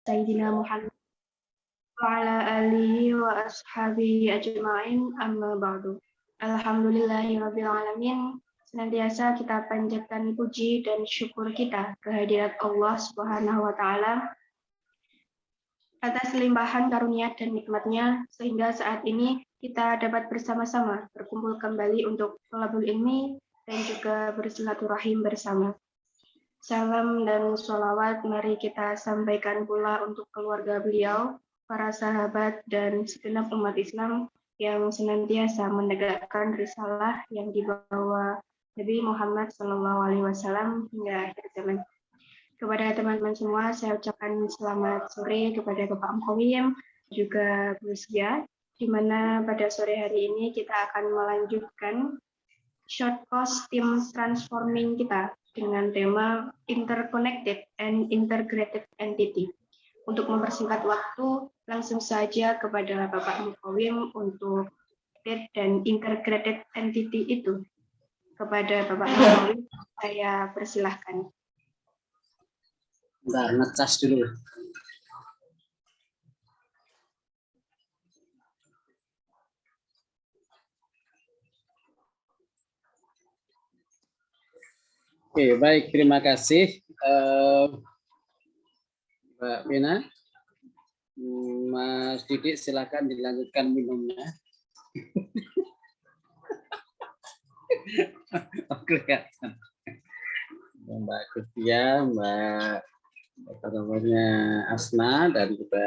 Sayyidina Muhammad wa ala alihi wa ashabihi ajma'in amma ba'du. Alhamdulillahirabbil alamin. Senantiasa kita panjatkan puji dan syukur kita kehadirat Allah Subhanahu wa taala atas limpahan karunia dan nikmatnya sehingga saat ini kita dapat bersama-sama berkumpul kembali untuk thalabul ilmi dan juga bersilaturahim bersama. Salam dan sholawat mari kita sampaikan pula untuk keluarga beliau, para sahabat dan segenap umat Islam yang senantiasa menegakkan risalah yang dibawa Nabi Muhammad SAW hingga akhir zaman. Kepada teman-teman semua, saya ucapkan selamat sore kepada Bapak Mkowim, juga Bu Sia, di mana pada sore hari ini kita akan melanjutkan short course Team Transforming kita dengan tema Interconnected and Integrated Entity. Untuk mempersingkat waktu, langsung saja kepada Bapak Mukawim untuk dan Integrated Entity itu. Kepada Bapak Mukawim, saya persilahkan. Bentar, ngecas dulu. Oke, baik. Terima kasih, Mbak Vina. Mas Didik, silakan dilanjutkan minumnya. Oh, kelihatan. Mbak Kutia, Mbak Asna, dan juga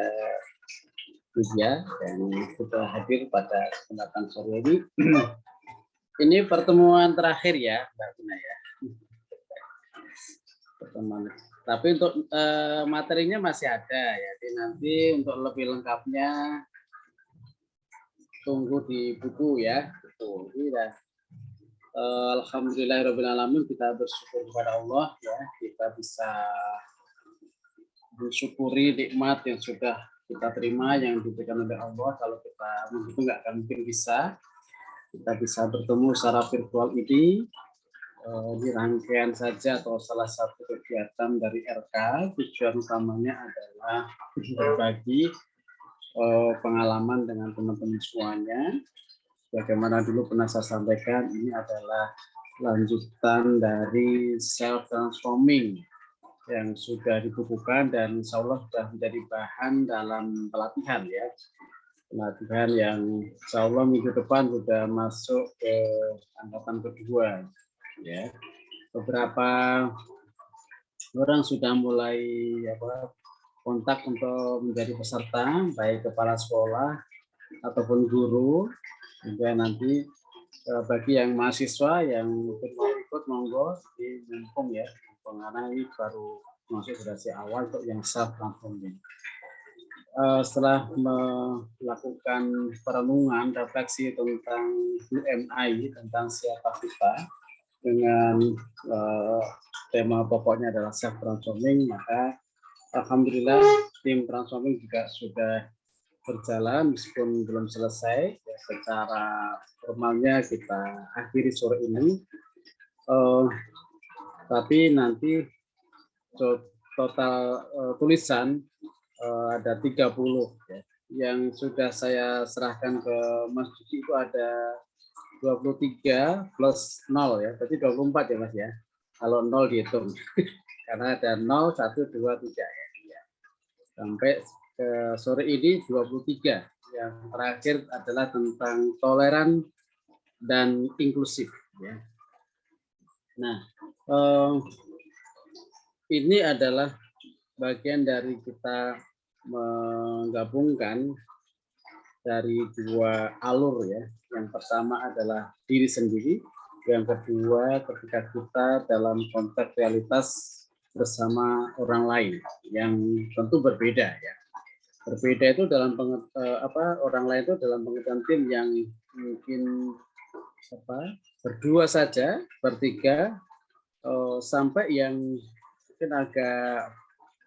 Kutia yang sudah hadir pada kesempatan sore ini. Ini pertemuan terakhir ya, Mbak Vina ya. Tapi untuk materinya masih ada ya. Jadi nanti untuk lebih lengkapnya tunggu di buku ya. Betul. Iya. Alhamdulillahirobbilalamin, kita bersyukur kepada Allah ya, kita bisa bersyukuri nikmat yang sudah kita terima yang diberikan oleh Allah. Kalau kita begitu nggak akan mungkin bisa kita bisa bertemu secara virtual ini. Di rangkaian saja atau salah satu kegiatan dari RK, tujuan utamanya adalah berbagi pengalaman dengan teman-teman semuanya. Bagaimana dulu pernah saya sampaikan, ini adalah lanjutan dari self transforming yang sudah dibukukan dan insya Allah sudah menjadi bahan dalam pelatihan ya. Pelatihan yang insya Allah minggu depan sudah masuk ke angkatan kedua. Ya, beberapa orang sudah mulai kontak untuk menjadi peserta, baik kepala sekolah ataupun guru. Juga nanti bagi yang mahasiswa yang mungkin mau ikut, monggo di Mumpung ya, karena ini baru masuk generasi awal untuk yang self transforming. Setelah melakukan perenungan refleksi tentang UMI, tentang siapa kita, dengan tema pokoknya adalah self transforming, maka alhamdulillah tim transforming juga sudah berjalan meskipun belum selesai ya, secara formalnya kita akhiri sore ini, tapi nanti total tulisan ada 30 ya. Yang sudah saya serahkan ke Mas Didi itu ada 23 plus 0 ya, berarti 24 ya Mas ya. Kalau 0 dihitung. Karena ada 0, 1, 2, 3 ya. Sampai ke sore ini 23. Yang terakhir adalah tentang toleran dan inklusif ya. Nah, ini adalah bagian dari kita menggabungkan dari dua alur ya. Yang pertama adalah diri sendiri, yang kedua ketika kita dalam konteks realitas bersama orang lain yang tentu berbeda ya. Berbeda itu dalam orang lain itu dalam pengertian tim yang mungkin berdua saja, bertiga, sampai yang mungkin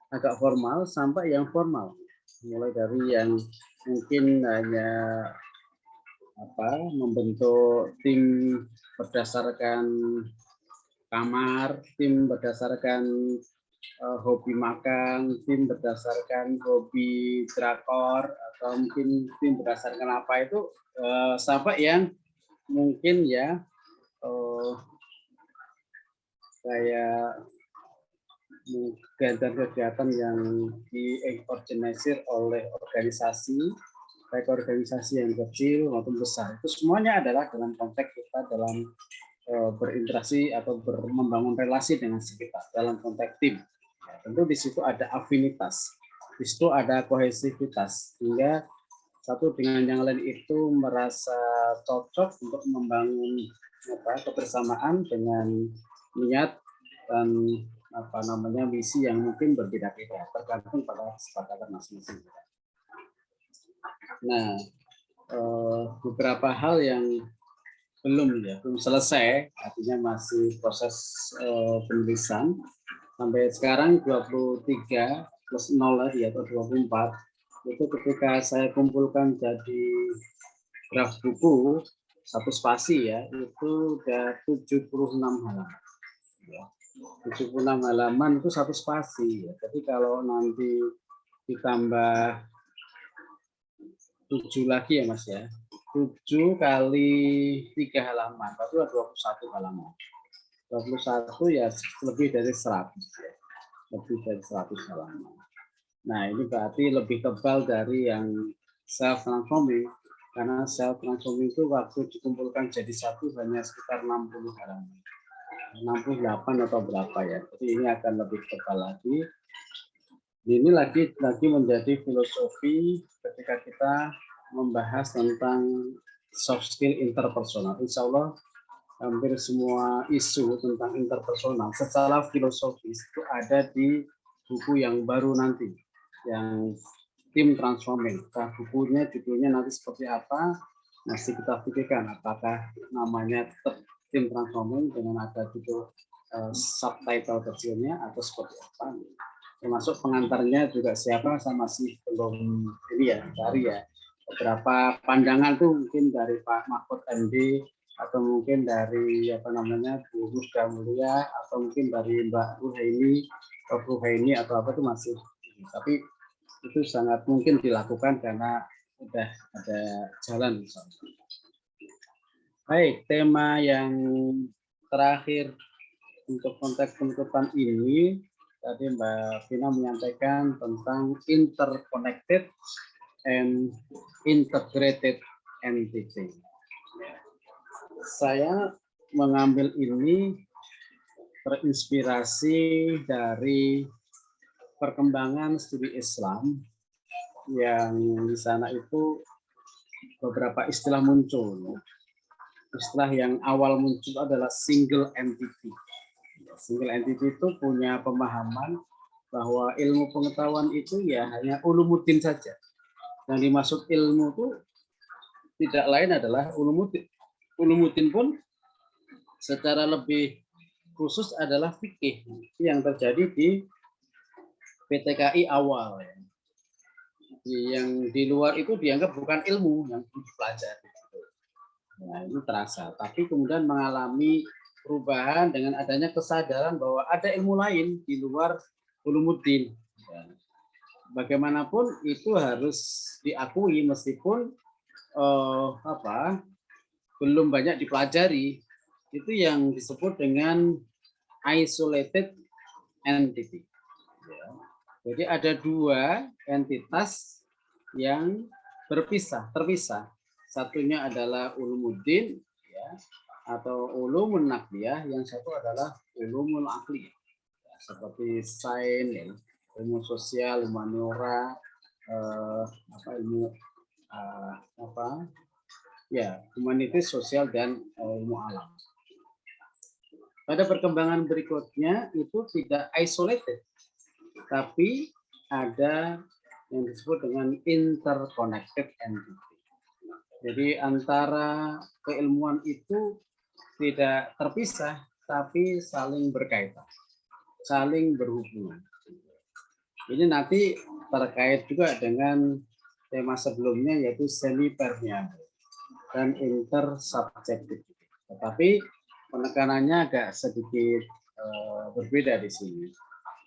agak formal sampai yang formal. Mulai dari yang mungkin hanya membentuk tim berdasarkan kamar, tim berdasarkan hobi makan, tim berdasarkan hobi drakor, atau mungkin tim berdasarkan apa itu, sampai yang mungkin ya kayak kegiatan-kegiatan yang diorganisir oleh organisasi, baik organisasi yang kecil maupun besar. Itu semuanya adalah dalam konteks kita dalam berinteraksi atau membangun relasi dengan sekitar dalam konteks tim. Ya, tentu di situ ada afinitas, di situ ada kohesivitas, sehingga satu dengan yang lain itu merasa cocok untuk membangun kebersamaan dengan niat dan misi yang mungkin berbeda-beda tergantung pada kesepakatan masing-masing. Nah, beberapa hal yang belum selesai, artinya masih proses penulisan. Sampai sekarang 23 plus 0 lagi atau 24. Itu ketika saya kumpulkan jadi draft buku satu spasi ya, itu udah 76 halaman. Ya. 76 halaman itu satu spasi ya. Jadi kalau nanti ditambah 7 lagi ya Mas ya. 7 kali 3 halaman, berarti 21 halaman. 21 ya lebih dari 100 ya. Lebih dari 100 halaman. Nah, ini berarti lebih tebal dari yang self transforming, karena self transforming itu waktu dikumpulkan jadi satu hanya sekitar 60 halaman. 68 atau berapa ya. Jadi ini akan lebih tebal lagi. Ini lagi menjadi filosofi ketika kita membahas tentang soft skill interpersonal. Insya Allah hampir semua isu tentang interpersonal secara filosofis itu ada di buku yang baru nanti, yang tim transforming. Nah, bukunya judulnya nanti seperti apa masih kita pikirkan, apakah namanya tetap tim transforming dengan ada judul subtitle kecilnya atau seperti apa. Termasuk pengantarnya juga siapa saya masih belum ini ya cari ya. Beberapa pandangan tuh mungkin dari Pak Mahfud MD atau mungkin dari Bu Rusda Mulia atau mungkin dari Mbak Ruhaini atau apa itu masih, tapi itu sangat mungkin dilakukan karena sudah ada jalan. Baik, tema yang terakhir untuk konteks penutupan ini tadi Mbak Vina menyampaikan tentang interconnected and integrated entity. Saya mengambil ini terinspirasi dari perkembangan studi Islam yang di sana itu beberapa istilah muncul. Istilah yang awal muncul adalah single entity. Single entity itu punya pemahaman bahwa ilmu pengetahuan itu ya hanya ulumuddin saja. Yang dimaksud ilmu itu tidak lain adalah ulumuddin. Ulumuddin pun secara lebih khusus adalah fikih yang terjadi di PTKI awal. Yang di luar itu dianggap bukan ilmu yang dipelajari. Nah, ini terasa. Tapi kemudian mengalami perubahan dengan adanya kesadaran bahwa ada ilmu lain di luar ulumuddin. Bagaimanapun itu harus diakui meskipun belum banyak dipelajari. Itu yang disebut dengan isolated entity. Jadi ada dua entitas yang terpisah. Satunya adalah ulumuddin ya, atau ulumun naqliyah, yang satu adalah ulumul aqliyah. Ya, seperti sains, ilmu sosial, humaniora, humanitis, sosial, dan ilmu alam. Pada perkembangan berikutnya itu tidak isolated, tapi ada yang disebut dengan interconnected entity. Jadi antara keilmuan itu tidak terpisah, tapi saling berkaitan, saling berhubungan. Ini nanti terkait juga dengan tema sebelumnya yaitu semi permeable dan intersubjektif. Tetapi penekanannya agak sedikit berbeda di sini.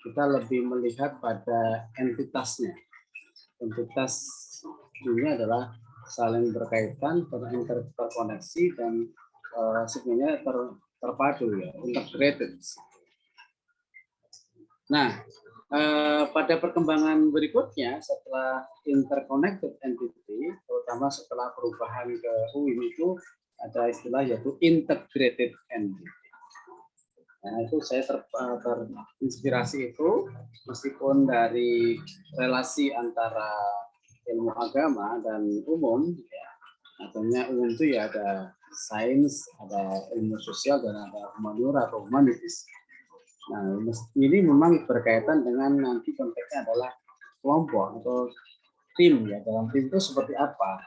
kita lebih melihat pada entitasnya. Entitas ini adalah saling berkaitan, terkoneksi dan sebenarnya terpadu ya, integrated. Nah, pada perkembangan berikutnya setelah interconnected entity, terutama setelah perubahan ke UIN itu ada istilah yaitu integrated entity. Nah, itu saya terinspirasi itu meskipun dari relasi antara ilmu agama dan umum, ya, artinya umum itu ya ada sains, ada ilmu sosial dan ada humaniora atau humanitis. Nah, ini memang berkaitan dengan nanti konteksnya adalah kelompok atau tim ya. Dalam tim itu seperti apa?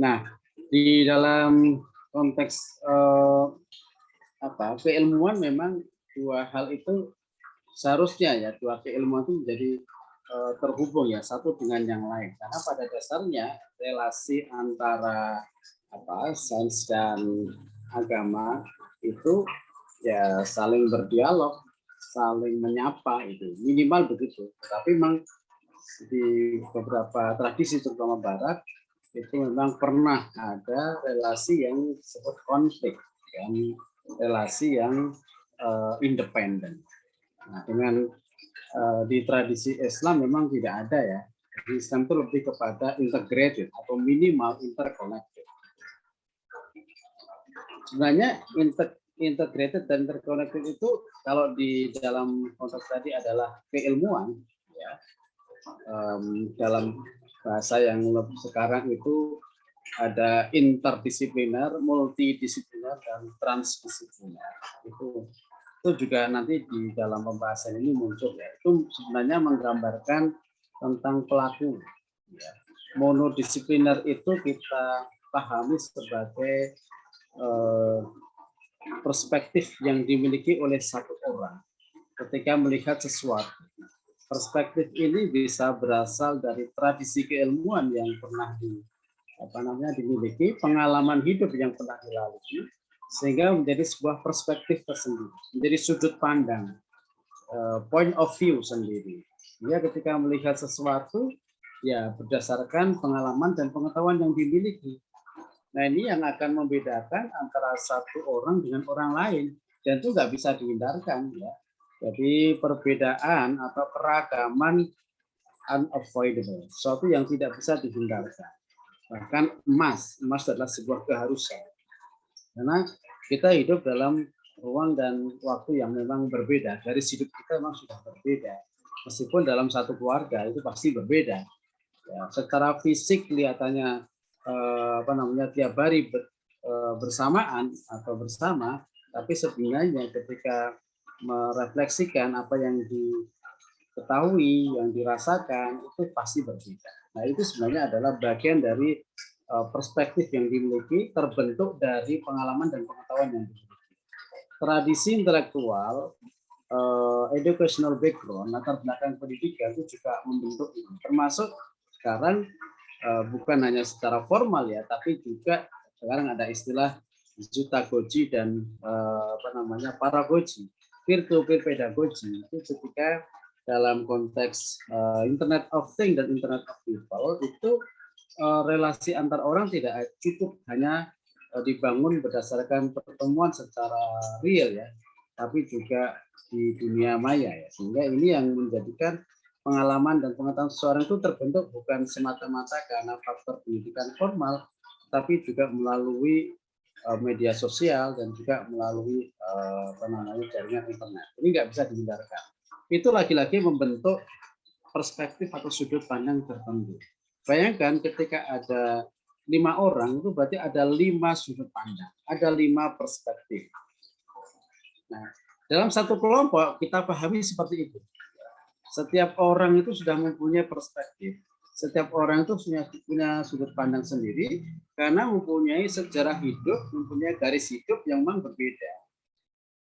Nah, di dalam konteks keilmuan memang dua hal itu seharusnya ya, dua keilmuan itu menjadi terhubung ya satu dengan yang lain. Karena pada dasarnya relasi antara sains dan agama itu ya saling berdialog, saling menyapa itu minimal begitu. Tapi memang di beberapa tradisi terutama Barat itu memang pernah ada relasi yang disebut konflik, dan relasi yang independen. Nah, dengan di tradisi Islam memang tidak ada ya. Di Islam itu lebih kepada integrated atau minimal interconnected. Sebenarnya integrated dan interconnected itu kalau di dalam konteks tadi adalah keilmuan, ya. Dalam bahasa yang sekarang itu ada interdisipliner, multidisipliner, dan transdisipliner. Itu juga nanti di dalam pembahasan ini muncul ya. Itu sebenarnya menggambarkan tentang pelaku. Ya. Monodisipliner itu kita pahami sebagai perspektif yang dimiliki oleh satu orang ketika melihat sesuatu. Perspektif ini bisa berasal dari tradisi keilmuan yang pernah dimiliki, pengalaman hidup yang pernah dilalui, sehingga menjadi sebuah perspektif tersendiri, menjadi sudut pandang, point of view sendiri. Dia ketika melihat sesuatu, ya berdasarkan pengalaman dan pengetahuan yang dimiliki. Nah, ini yang akan membedakan antara satu orang dengan orang lain, dan itu nggak bisa dihindarkan, ya. Jadi perbedaan atau keragaman unavoidable, sesuatu yang tidak bisa dihindarkan. Bahkan emas adalah sebuah keharusan. Karena kita hidup dalam ruang dan waktu yang memang berbeda. Dari hidup kita memang sudah berbeda. Meskipun dalam satu keluarga itu pasti berbeda. Ya, secara fisik kelihatannya tiap hari bersamaan atau bersama, tapi sebenarnya ketika merefleksikan apa yang diketahui, yang dirasakan, itu pasti berbeda. Nah, itu sebenarnya adalah bagian dari perspektif yang dimiliki, terbentuk dari pengalaman dan pengetahuan yang dimiliki. Tradisi intelektual, educational background, latar belakang pendidikan itu juga membentuk ini. Termasuk sekarang bukan hanya secara formal ya, tapi juga sekarang ada istilah jutagogi dan paragogi, peer-to-peer pedagogi. Itu ketika dalam konteks Internet of Things dan Internet of People itu relasi antar orang tidak cukup hanya dibangun berdasarkan pertemuan secara real ya, tapi juga di dunia maya ya. Sehingga ini yang menjadikan pengalaman dan pengetahuan seseorang itu terbentuk bukan semata-mata karena faktor pendidikan formal, tapi juga melalui media sosial dan juga melalui jaringan internet. Ini nggak bisa dihindarkan. Itu lagi-lagi membentuk perspektif atau sudut pandang tertentu. Bayangkan ketika ada 5 orang, itu berarti ada 5 sudut pandang, ada 5 perspektif. Nah, dalam satu kelompok kita pahami seperti itu. Setiap orang itu sudah mempunyai perspektif. Setiap orang itu punya sudut pandang sendiri karena mempunyai sejarah hidup, mempunyai garis hidup yang memang berbeda.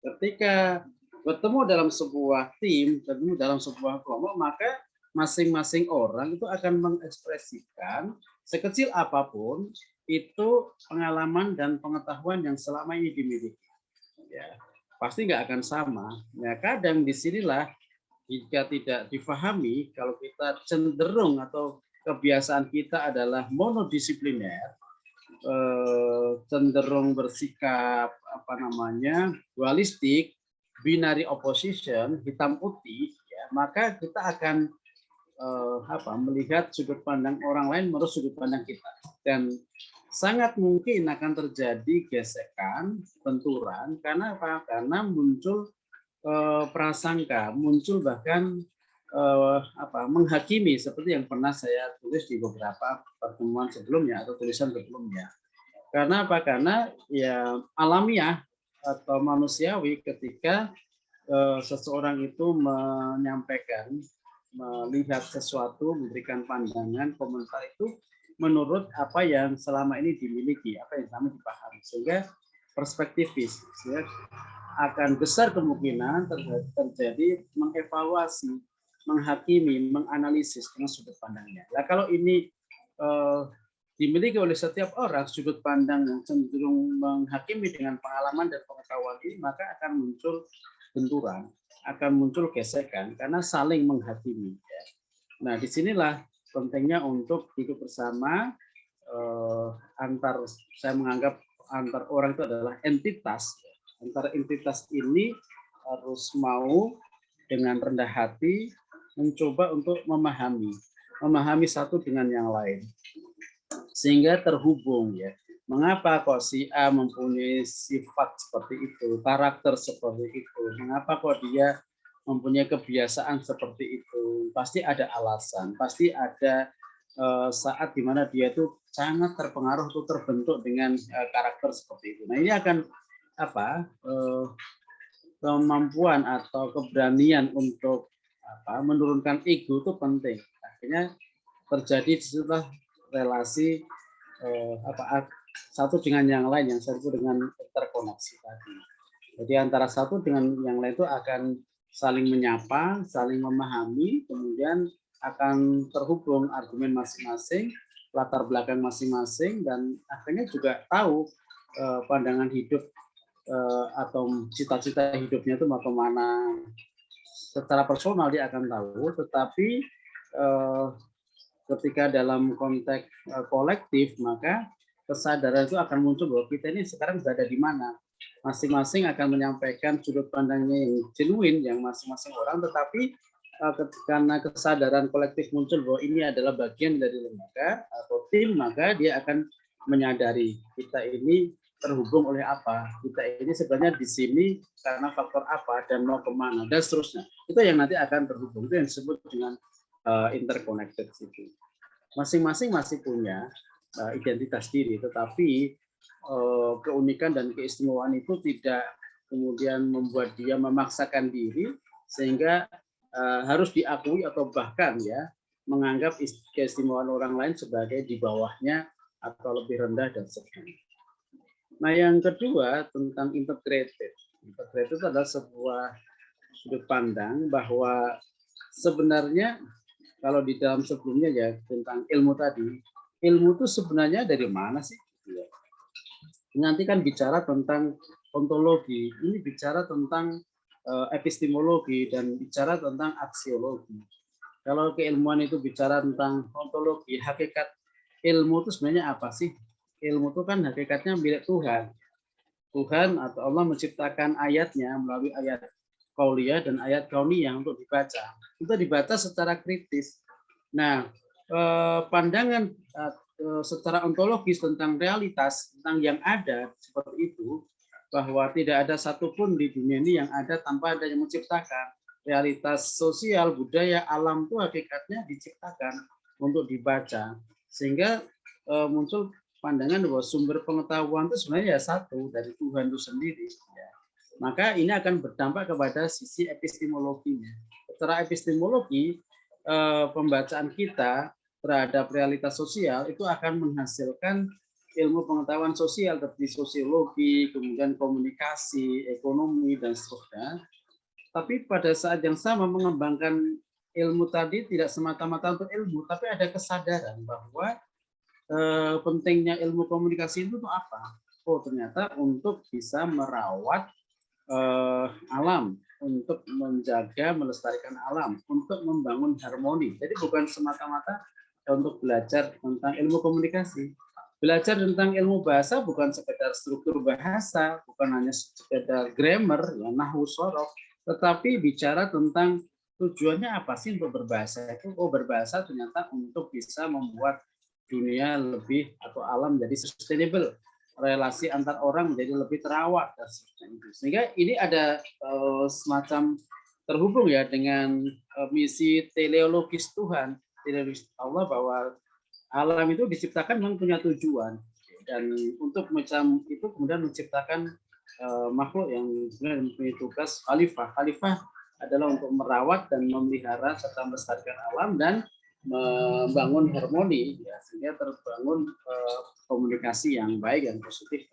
Ketika bertemu dalam sebuah tim, bertemu dalam sebuah kelompok, maka masing-masing orang itu akan mengekspresikan sekecil apapun itu pengalaman dan pengetahuan yang selama ini dimiliki. Ya, pasti nggak akan sama. Ya, kadang disinilah jika tidak difahami, kalau kita cenderung atau kebiasaan kita adalah monodisipliner, cenderung bersikap dualistik, binary opposition, hitam putih, ya, maka kita akan melihat sudut pandang orang lain menurut sudut pandang kita, dan sangat mungkin akan terjadi gesekan, benturan, karena apa? Karena muncul prasangka, muncul bahkan menghakimi, seperti yang pernah saya tulis di beberapa pertemuan sebelumnya atau tulisan sebelumnya. Karena apa? Karena ya alamiah atau manusiawi ketika seseorang itu menyampaikan, melihat sesuatu, memberikan pandangan, komentar itu menurut apa yang selama ini dimiliki, apa yang selama dipahami, sehingga perspektifis, ya, akan besar kemungkinan terjadi mengevaluasi, menghakimi, menganalisis dengan sudut pandangnya. Nah, kalau ini dimiliki oleh setiap orang, sudut pandang yang cenderung menghakimi dengan pengalaman dan pengetahuan ini, maka akan muncul benturan, akan muncul gesekan karena saling menghakimi. Nah, disinilah pentingnya untuk hidup bersama, saya menganggap antar orang itu adalah entitas. Antara entitas ini harus mau dengan rendah hati mencoba untuk memahami satu dengan yang lain, sehingga terhubung, ya. Mengapa kok si A mempunyai sifat seperti itu, karakter seperti itu? Mengapa kok dia mempunyai kebiasaan seperti itu? Pasti ada alasan, pasti ada saat di mana dia itu sangat terpengaruh atau terbentuk dengan karakter seperti itu. Nah, ini akan kemampuan atau keberanian untuk menurunkan ego itu penting. Akhirnya terjadi disitulah relasi satu dengan yang lain yang saya sebut dengan interkoneksi tadi. Jadi antara satu dengan yang lain itu akan saling menyapa, saling memahami, kemudian akan terhubung argumen masing-masing, latar belakang masing-masing, dan akhirnya juga tahu pandangan hidup atau cita-cita hidupnya itu mau kemana. Secara personal dia akan tahu, tetapi ketika dalam konteks kolektif, maka kesadaran itu akan muncul bahwa kita ini sekarang berada di mana. Masing-masing akan menyampaikan sudut pandangnya yang genuine, yang masing-masing orang, tetapi karena kesadaran kolektif muncul bahwa ini adalah bagian dari lembaga atau tim, maka dia akan menyadari kita ini terhubung oleh apa, kita ini sebenarnya di sini karena faktor apa dan mau kemana dan seterusnya. Itu yang nanti akan terhubung, itu yang disebut dengan interconnected itu. Masing-masing masih punya identitas diri, tetapi keunikan dan keistimewaan itu tidak kemudian membuat dia memaksakan diri sehingga harus diakui atau bahkan ya menganggap keistimewaan orang lain sebagai di bawahnya atau lebih rendah dan sebagainya. Nah, yang kedua tentang integrated. Integrated adalah sebuah sudut pandang bahwa sebenarnya kalau di dalam sebelumnya ya tentang ilmu tadi, ilmu itu sebenarnya dari mana sih? Nanti kan bicara tentang ontologi, ini bicara tentang epistemologi dan bicara tentang aksiologi. Kalau keilmuan itu bicara tentang ontologi, hakikat ilmu itu sebenarnya apa sih? Ilmu itu kan hakikatnya milik Tuhan. Tuhan atau Allah menciptakan ayatnya melalui ayat qauliyah dan ayat kauniyah untuk dibaca. Itu dibaca secara kritis. Nah, pandangan secara ontologis tentang realitas, tentang yang ada seperti itu, bahwa tidak ada satupun di dunia ini yang ada tanpa ada yang menciptakan. Realitas sosial, budaya, alam itu hakikatnya diciptakan untuk dibaca. Sehingga muncul pandangan bahwa sumber pengetahuan itu sebenarnya ya satu dari Tuhan itu sendiri. Ya. Maka ini akan berdampak kepada sisi epistemologinya. Secara epistemologi, pembacaan kita terhadap realitas sosial itu akan menghasilkan ilmu pengetahuan sosial seperti sosiologi, kemudian komunikasi, ekonomi, dan seterusnya. Tapi pada saat yang sama mengembangkan ilmu tadi tidak semata-mata untuk ilmu, tapi ada kesadaran bahwa pentingnya ilmu komunikasi itu apa? Oh, ternyata untuk bisa merawat alam, untuk menjaga, melestarikan alam, untuk membangun harmoni. Jadi bukan semata-mata untuk belajar tentang ilmu komunikasi. Belajar tentang ilmu bahasa bukan sekedar struktur bahasa, bukan hanya sekedar grammar, ya, nahwu sorof, tetapi bicara tentang tujuannya apa sih untuk berbahasa itu? Oh, berbahasa ternyata untuk bisa membuat dunia lebih atau alam menjadi sustainable, relasi antar orang menjadi lebih terawat dan sebagainya. Sehingga ini ada semacam terhubung ya dengan misi teleologis Tuhan, teleologis Allah, bahwa alam itu diciptakan memang punya tujuan, dan untuk macam itu kemudian menciptakan makhluk yang sebenarnya mempunyai tugas khalifah. Khalifah adalah untuk merawat dan memelihara serta melestarikan alam dan membangun harmoni, ya, sehingga terbangun komunikasi yang baik dan positif.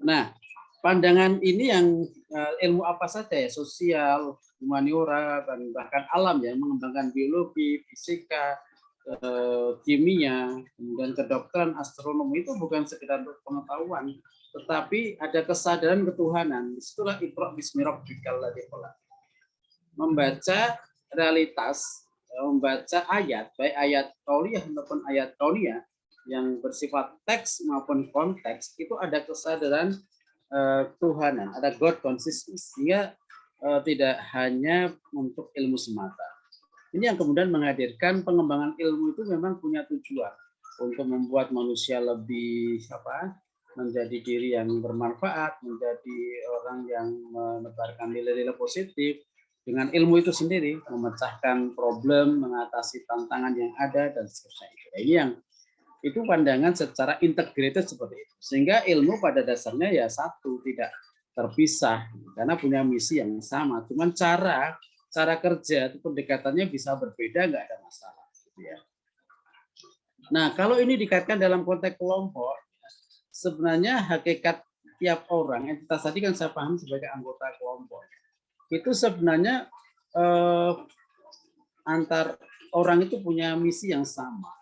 Nah, pandangan ini yang ilmu apa saja ya, sosial, humaniora, dan bahkan alam ya, mengembangkan biologi, fisika, kimia, kemudian kedokteran, astronomi, itu bukan sekedar untuk pengetahuan, tetapi ada kesadaran ketuhanan. Disitulah Iqra bismi rabbikal ladzi khalaq. Membaca realitas, membaca ayat, baik ayat qauliyah maupun ayat kauniyah yang bersifat teks maupun konteks, itu ada kesadaran Tuhanan, ada God consciousness, sehingga tidak hanya untuk ilmu semata. Ini yang kemudian menghadirkan pengembangan ilmu itu memang punya tujuan untuk membuat manusia lebih menjadi diri yang bermanfaat, menjadi orang yang menebarkan nilai-nilai positif dengan ilmu itu sendiri, memecahkan problem, mengatasi tantangan yang ada dan seterusnya. Ini yang itu pandangan secara integrated seperti itu. Sehingga ilmu pada dasarnya ya satu, tidak terpisah karena punya misi yang sama. Cuman cara kerja itu pendekatannya bisa berbeda, nggak ada masalah. Gitu ya. Nah, kalau ini dikaitkan dalam konteks kelompok, sebenarnya hakikat tiap orang, entitas tadi kan saya paham sebagai anggota kelompok, itu sebenarnya antar orang itu punya misi yang sama.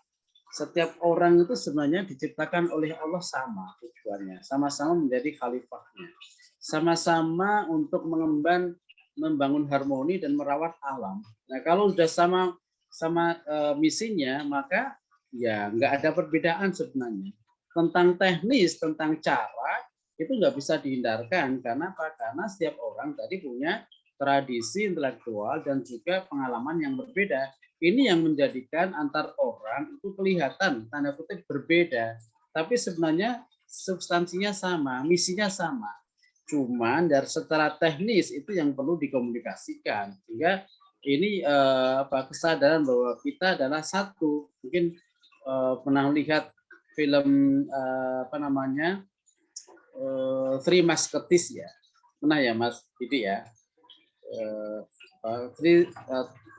Setiap orang itu sebenarnya diciptakan oleh Allah sama tujuannya, sama-sama menjadi khalifahnya, sama-sama untuk membangun harmoni dan merawat alam. Nah, kalau sudah sama misinya, maka ya nggak ada perbedaan sebenarnya. Tentang teknis, tentang cara, itu nggak bisa dihindarkan. Karena apa? Karena setiap orang tadi punya tradisi intelektual dan juga pengalaman yang berbeda. Ini yang menjadikan antar orang itu kelihatan tanda kutip berbeda. Tapi sebenarnya substansinya sama, misinya sama. Cuman dari secara teknis itu yang perlu dikomunikasikan, sehingga ini kesadaran bahwa kita adalah satu. Mungkin pernah lihat film Three Musketeers ya, pernah ya Mas Didi ya,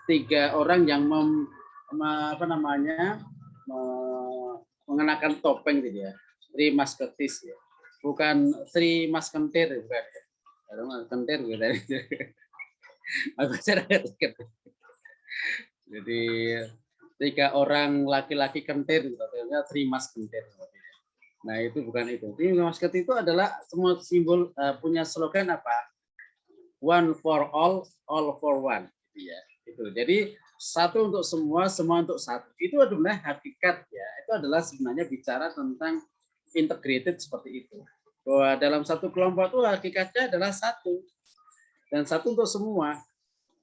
tiga orang yang mengenakan topeng gitu ya, Three Musketeers ya. Bukan Sri Mas Kentir, bukan. Kentir gitu. Aku cara jadi tiga orang laki-laki kentir, gitu. Ternyata Sri Mas Kentir. Nah itu bukan itu. Sri Mas Kentir itu adalah semua simbol punya slogan apa? One for all for one. Gitu ya. Itu. Jadi satu untuk semua, semua untuk satu. Itu adalah hakikat ya. Itu adalah sebenarnya bicara tentang integrated seperti itu. Bahwa dalam satu kelompok itu hakikatnya adalah satu. Dan satu untuk semua.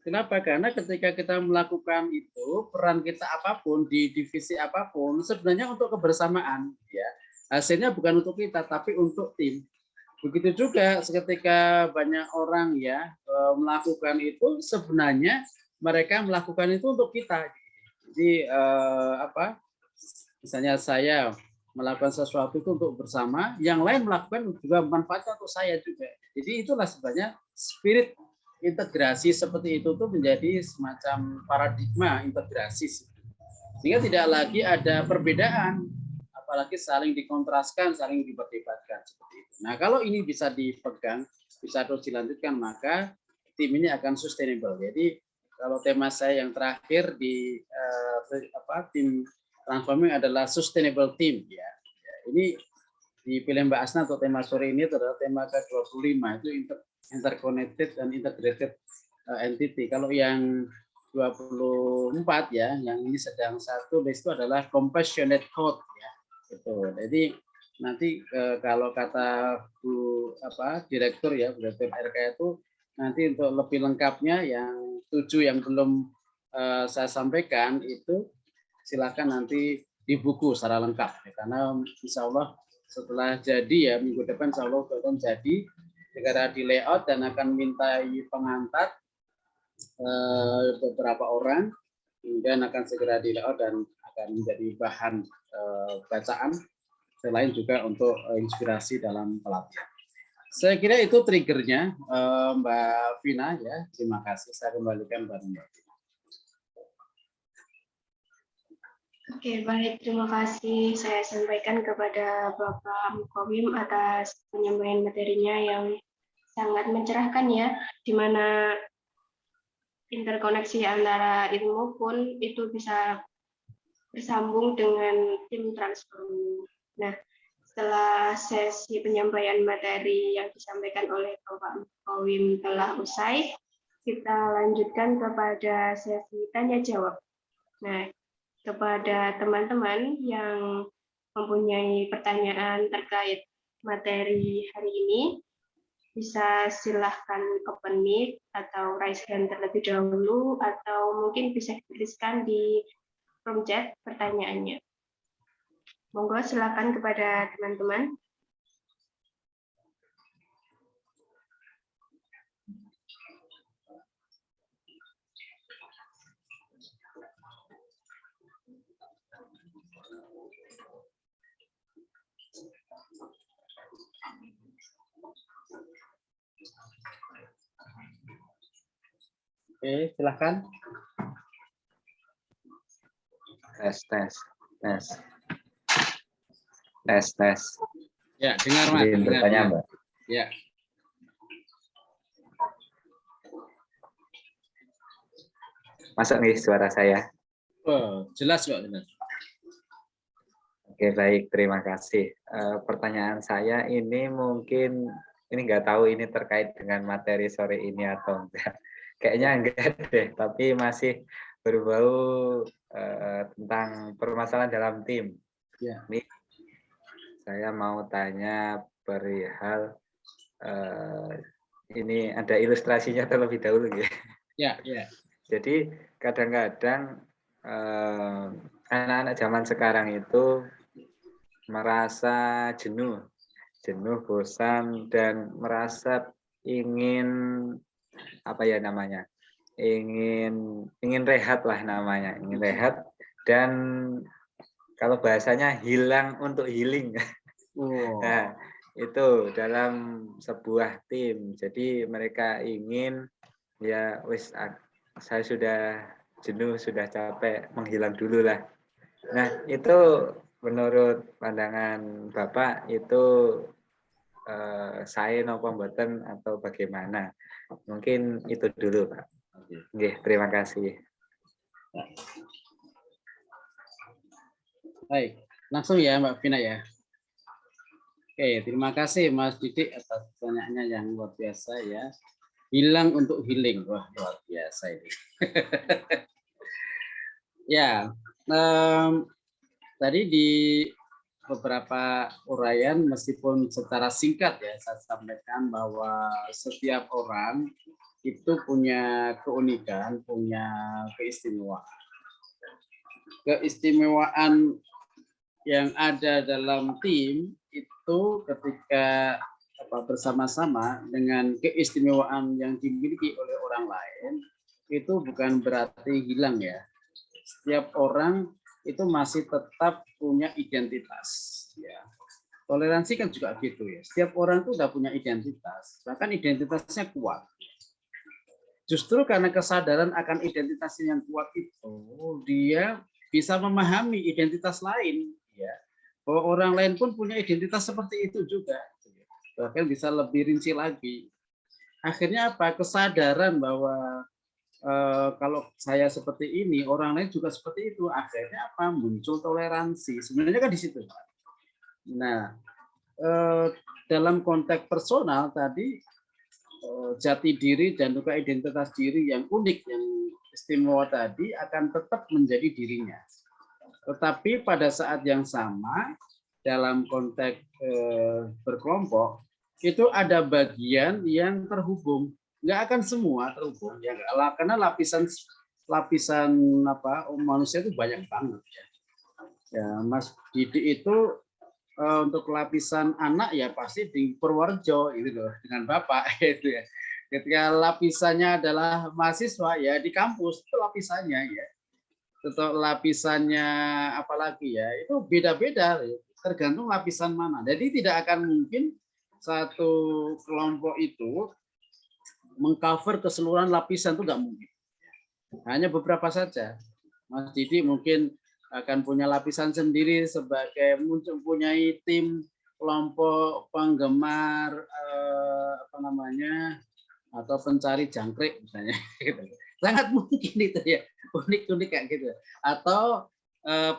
Kenapa? Karena ketika kita melakukan itu, peran kita apapun, di divisi apapun, sebenarnya untuk kebersamaan. Ya. Hasilnya bukan untuk kita, tapi untuk tim. Begitu juga ketika banyak orang ya melakukan itu, sebenarnya mereka melakukan itu untuk kita. Jadi misalnya saya melakukan sesuatu itu untuk bersama, yang lain melakukan juga manfaatnya untuk saya juga. Jadi itulah sebenarnya spirit integrasi seperti itu tuh menjadi semacam paradigma integrasi. Sehingga tidak lagi ada perbedaan, apalagi saling dikontraskan, saling diperdebatkan seperti itu. Nah, kalau ini bisa dipegang, bisa terus dilanjutkan, maka tim ini akan sustainable. Jadi kalau tema saya yang terakhir di tim transforming adalah sustainable team ya. Ini dipilih Mbak Asna untuk tema sore ini adalah tema ke-25, itu interconnected dan integrated entity. Kalau yang 24 ya, yang ini sedang satu itu adalah compassionate code ya. Itu. Jadi nanti kalau kata Bu direktur ya, direktur RK itu nanti untuk lebih lengkapnya yang 7 yang belum saya sampaikan itu silakan nanti di buku secara lengkap ya, karena insya Allah setelah jadi ya minggu depan insya Allah akan jadi segera di layout dan akan minta pengantar beberapa orang, kemudian akan segera di layout dan akan menjadi bahan bacaan selain juga untuk inspirasi dalam pelatihan. Saya kira itu triggernya Mbak Vina ya. Terima kasih. Saya kembalikan Mbak Vina. Oke, baik. Terima kasih saya sampaikan kepada Bapak Mukawim atas penyampaian materinya yang sangat mencerahkan ya, di mana interkoneksi antara ilmu pun itu bisa bersambung dengan tim transform. Nah, setelah sesi penyampaian materi yang disampaikan oleh Bapak Mukawim telah usai, kita lanjutkan kepada sesi tanya jawab. Nah, kepada teman-teman yang mempunyai pertanyaan terkait materi hari ini, bisa silahkan open mic atau raise hand terlebih dahulu, atau mungkin bisa dituliskan di room chat pertanyaannya. Monggo silakan kepada teman-teman. Oke, silakan. Tes. Ya, dengar Mas. Bertanya, Mbak. Ya. Masuk nih suara saya. Oh, jelas kok, jelas. Oke, baik, terima kasih. Pertanyaan saya ini mungkin nggak tahu ini terkait dengan materi sore ini atau enggak. Kayaknya enggak deh, tapi masih berbau tentang permasalahan dalam tim. Ya. Ini saya mau tanya perihal ini ada ilustrasinya terlebih dahulu ya. Ya. Jadi kadang-kadang anak-anak zaman sekarang itu merasa jenuh, bosan, dan merasa ingin ingin rehat lah namanya, ingin rehat, dan kalau bahasanya hilang untuk healing. Nah, itu dalam sebuah tim. Jadi mereka ingin ya saya sudah jenuh, sudah capek, menghilang dulu lah. Nah, itu menurut pandangan Bapak itu saya nopo mboten atau bagaimana? Mungkin itu dulu, Pak. Oke, terima kasih. Baik, langsung ya Mbak Vina ya. Oke, terima kasih Mas Didik atas pertanyaannya yang luar biasa ya. Hilang untuk healing, wah luar biasa ini. Ya, tadi di beberapa uraian meskipun secara singkat ya saya sampaikan bahwa setiap orang itu punya keunikan, punya keistimewaan. Keistimewaan yang ada dalam tim itu ketika bersama-sama dengan keistimewaan yang dimiliki oleh orang lain itu bukan berarti hilang ya. Setiap orang itu masih tetap punya identitas ya. Toleransi kan juga gitu ya. Setiap orang itu udah punya identitas, bahkan identitasnya kuat. Justru karena kesadaran akan identitasnya yang kuat itu, dia bisa memahami identitas lain ya. Bahwa orang lain pun punya identitas seperti itu juga. Bahkan bisa lebih rinci lagi. Akhirnya apa? Kesadaran bahwa kalau saya seperti ini, orang lain juga seperti itu. Akhirnya apa? Muncul toleransi. Sebenarnya kan di situ. Nah, dalam konteks personal tadi, jati diri dan juga identitas diri yang unik, yang istimewa tadi akan tetap menjadi dirinya. Tetapi pada saat yang sama, dalam konteks berkelompok, itu ada bagian yang terhubung. Nggak akan semua terhubung, ya, karena lapisan manusia itu banyak banget. Ya, Mas Didi itu untuk lapisan anak ya pasti di Purworejo itu loh, dengan Bapak itu ya. Ketika lapisannya adalah mahasiswa ya di kampus itu lapisannya ya. Untuk lapisannya apalagi ya itu beda-beda tergantung lapisan mana. Jadi tidak akan mungkin satu kelompok itu mengcover keseluruhan lapisan, itu nggak mungkin. Hanya beberapa saja. Mas Didi mungkin akan punya lapisan sendiri sebagai mempunyai tim kelompok penggemar atau pencari jangkrik misalnya. Sangat mungkin itu ya, unik-unik kayak gitu. Atau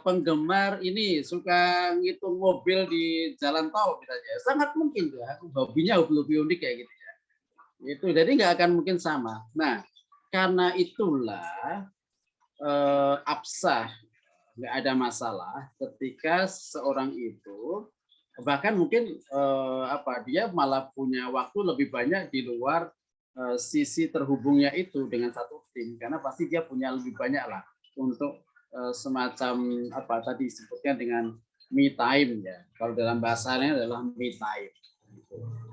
penggemar ini suka ngitung mobil di jalan tol misalnya. Sangat mungkin ya, hobinya lebih unik kayak gitu ya. Itu jadi nggak akan mungkin sama. Nah, karena itulah absah, nggak ada masalah ketika seorang itu bahkan mungkin dia malah punya waktu lebih banyak di luar sisi terhubungnya itu dengan satu tim, karena pasti dia punya lebih banyak lah untuk semacam tadi disebutnya dengan me time ya. Kalau dalam bahasanya adalah me time.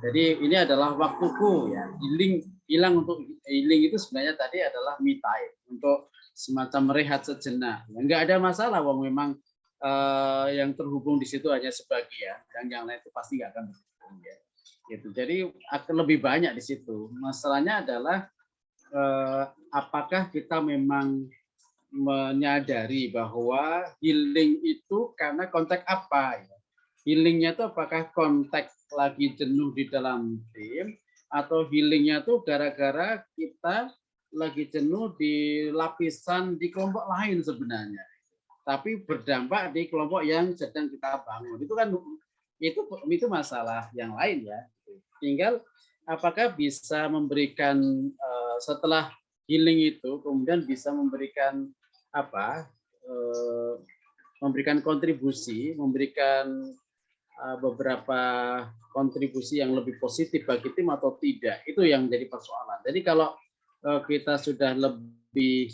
Jadi ini adalah waktuku ya. Healing itu sebenarnya tadi adalah me time, untuk semacam rehat sejenak. Enggak ada masalah, wong memang yang terhubung di situ hanya sebagian, dan yang lain itu pasti nggak akan terhubung ya. Gitu. Jadi akan lebih banyak di situ. Masalahnya adalah apakah kita memang menyadari bahwa healing itu karena konteks apa ya? Healingnya itu apakah konteks lagi jenuh di dalam tim, atau healingnya itu gara-gara kita lagi jenuh di lapisan di kelompok lain sebenarnya, tapi berdampak di kelompok yang sedang kita bangun. Itu kan itu masalah yang lain ya. Tinggal apakah bisa memberikan setelah healing itu kemudian bisa memberikan memberikan kontribusi, memberikan beberapa kontribusi yang lebih positif bagi tim atau tidak, itu yang menjadi persoalan. Jadi kalau kita sudah lebih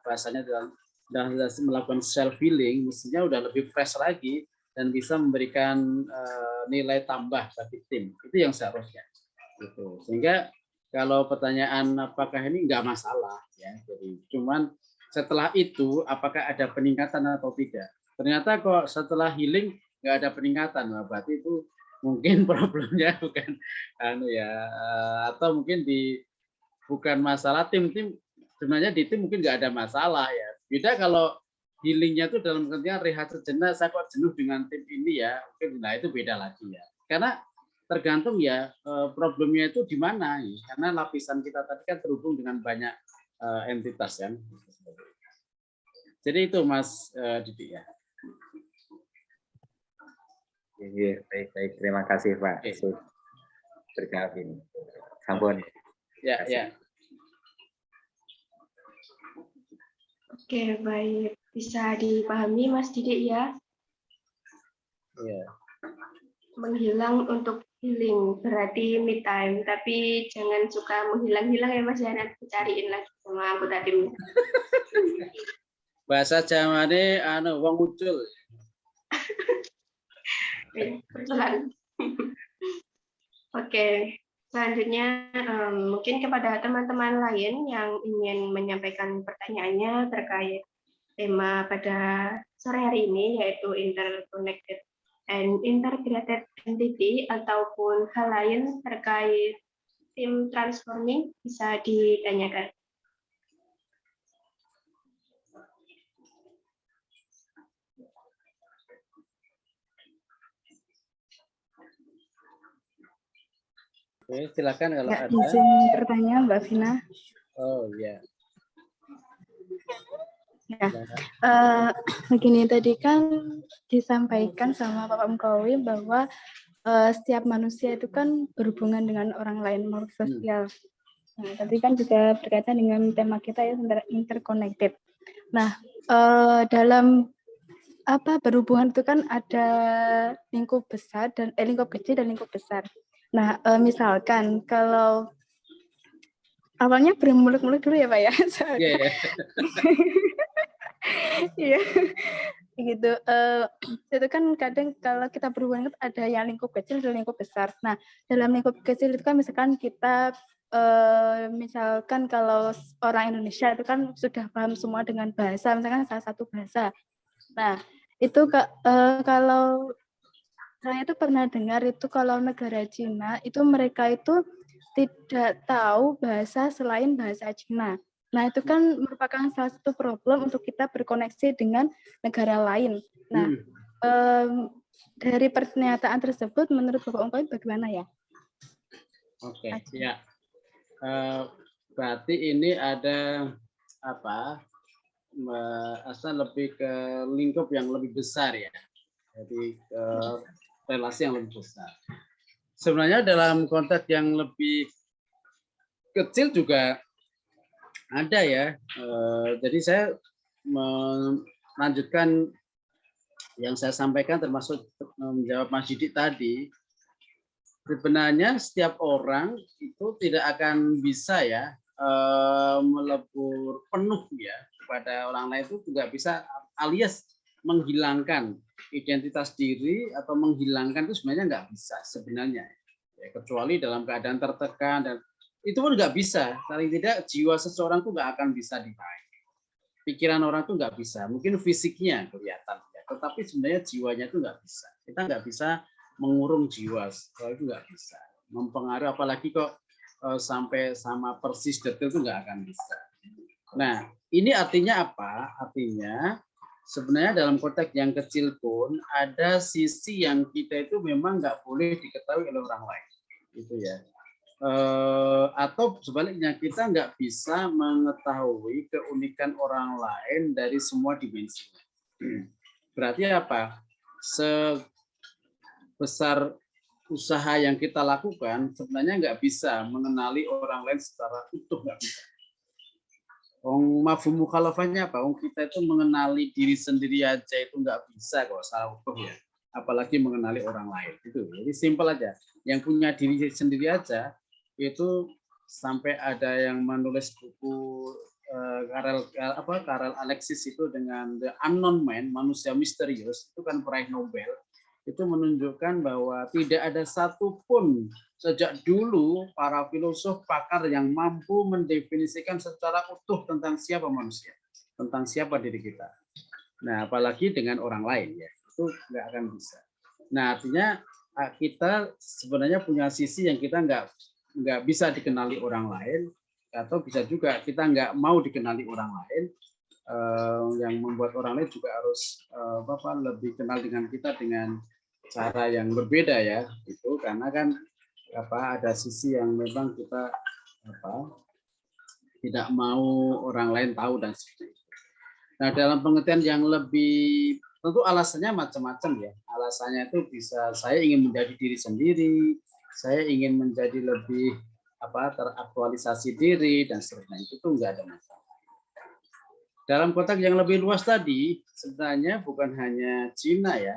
bahasanya sudah melakukan self healing, mestinya sudah lebih fresh lagi dan bisa memberikan nilai tambah bagi tim. Itu yang seharusnya. Gitu. Sehingga kalau pertanyaan apakah ini nggak masalah ya. Jadi cuman setelah itu apakah ada peningkatan atau tidak? Ternyata kok setelah healing nggak ada peningkatan, berarti itu mungkin problemnya bukan atau mungkin bukan masalah tim sebenarnya di tim mungkin nggak ada masalah ya. Beda kalau healingnya itu dalam artian rehat sejenak, saya kok jenuh dengan tim ini ya, mungkin itu beda lagi ya. Karena tergantung ya problemnya itu di mana ya. Karena lapisan kita tadi kan terhubung dengan banyak entitas kan. Jadi itu Mas Didi ya. Iya, baik. Terima kasih Pak. Terjawab ini. Sampun. Ya. Oke, baik. Bisa dipahami Mas Didi ya? Iya. Menghilang untuk healing, berarti me time. Tapi jangan suka menghilang-hilang ya Mas, jangan dicariin lagi sama anggota tim. Bahasa Jawane wong ucul. Kebetulan. Oke, selanjutnya mungkin kepada teman-teman lain yang ingin menyampaikan pertanyaannya terkait tema pada sore hari ini, yaitu interconnected and integrated entity ataupun hal lain terkait tim transforming, bisa ditanyakan. Oke, silakan kalau ya, ada. Izin bertanya Mbak Vina. Oh iya. Ya, begini tadi kan disampaikan sama Bapak Mkawi bahwa setiap manusia itu kan berhubungan dengan orang lain, makhluk sosial. Nah, tadi kan juga berkaitan dengan tema kita ya, interconnected. Nah, dalam berhubungan itu kan ada lingkup besar dan lingkup kecil dan lingkup besar. Nah, misalkan kalau awalnya bermuluk-muluk dulu ya Pak ya. Iya. Iya, gitu. Itu kan kadang kalau kita berhubungan ada yang lingkup kecil dan lingkup besar. Nah, dalam lingkup kecil itu kan misalkan kita misalkan kalau orang Indonesia itu kan sudah paham semua dengan bahasa, misalkan salah satu bahasa. Nah, itu kalau saya itu pernah dengar itu kalau negara Cina itu mereka itu tidak tahu bahasa selain bahasa Cina. Nah, itu kan merupakan salah satu problem untuk kita berkoneksi dengan negara lain. Nah, dari pernyataan tersebut, menurut Bapak Ungkoy bagaimana ya? Oke, ya. Berarti ini ada asal lebih ke lingkup yang lebih besar ya. Jadi relasi yang lebih besar. Sebenarnya dalam konteks yang lebih kecil juga ada ya. Jadi saya melanjutkan yang saya sampaikan termasuk menjawab Mas Didik tadi. Sebenarnya setiap orang itu tidak akan bisa ya melebur penuh ya kepada orang lain, itu juga bisa, alias menghilangkan identitas diri atau menghilangkan itu sebenarnya nggak bisa sebenarnya ya, kecuali dalam keadaan tertekan, dan itu pun nggak bisa. Paling tidak jiwa seseorang tuh nggak akan bisa ditarik, pikiran orang tuh nggak bisa, mungkin fisiknya kelihatan ya, tetapi sebenarnya jiwanya itu nggak bisa. Kita nggak bisa mengurung jiwa, kalau itu nggak bisa mempengaruhi, apalagi kok sampai sama persis detail itu nggak akan bisa. Nah, ini artinya apa? Artinya sebenarnya dalam konteks yang kecil pun ada sisi yang kita itu memang nggak boleh diketahui oleh orang lain, gitu ya. Atau sebaliknya kita nggak bisa mengetahui keunikan orang lain dari semua dimensi. Berarti apa? Sebesar usaha yang kita lakukan sebenarnya nggak bisa mengenali orang lain secara utuh, nggak bisa. Mafhum mukhalafahnya apa? Kita itu mengenali diri sendiri aja itu nggak bisa kok secara utuh ya, apalagi mengenali orang lain. Itu jadi simpel aja. Yang punya diri sendiri aja itu, sampai ada yang menulis buku Karel Alexis itu dengan The Unknown Man, manusia misterius, itu kan peraih Nobel, itu menunjukkan bahwa tidak ada satupun sejak dulu para filosof pakar yang mampu mendefinisikan secara utuh tentang siapa manusia, tentang siapa diri kita. Nah, apalagi dengan orang lain ya, itu nggak akan bisa. Nah, artinya kita sebenarnya punya sisi yang kita nggak bisa dikenali orang lain, atau bisa juga kita nggak mau dikenali orang lain, yang membuat orang lain juga harus lebih kenal dengan kita dengan cara yang berbeda ya, itu karena kan ada sisi yang memang kita tidak mau orang lain tahu dan sebagainya. Nah, dalam pengertian yang lebih, tentu alasannya macam-macam ya. Alasannya itu bisa saya ingin menjadi diri sendiri, saya ingin menjadi lebih teraktualisasi diri dan sebagainya, itu nggak ada masalah. Dalam konteks yang lebih luas tadi, sebenarnya bukan hanya Cina ya.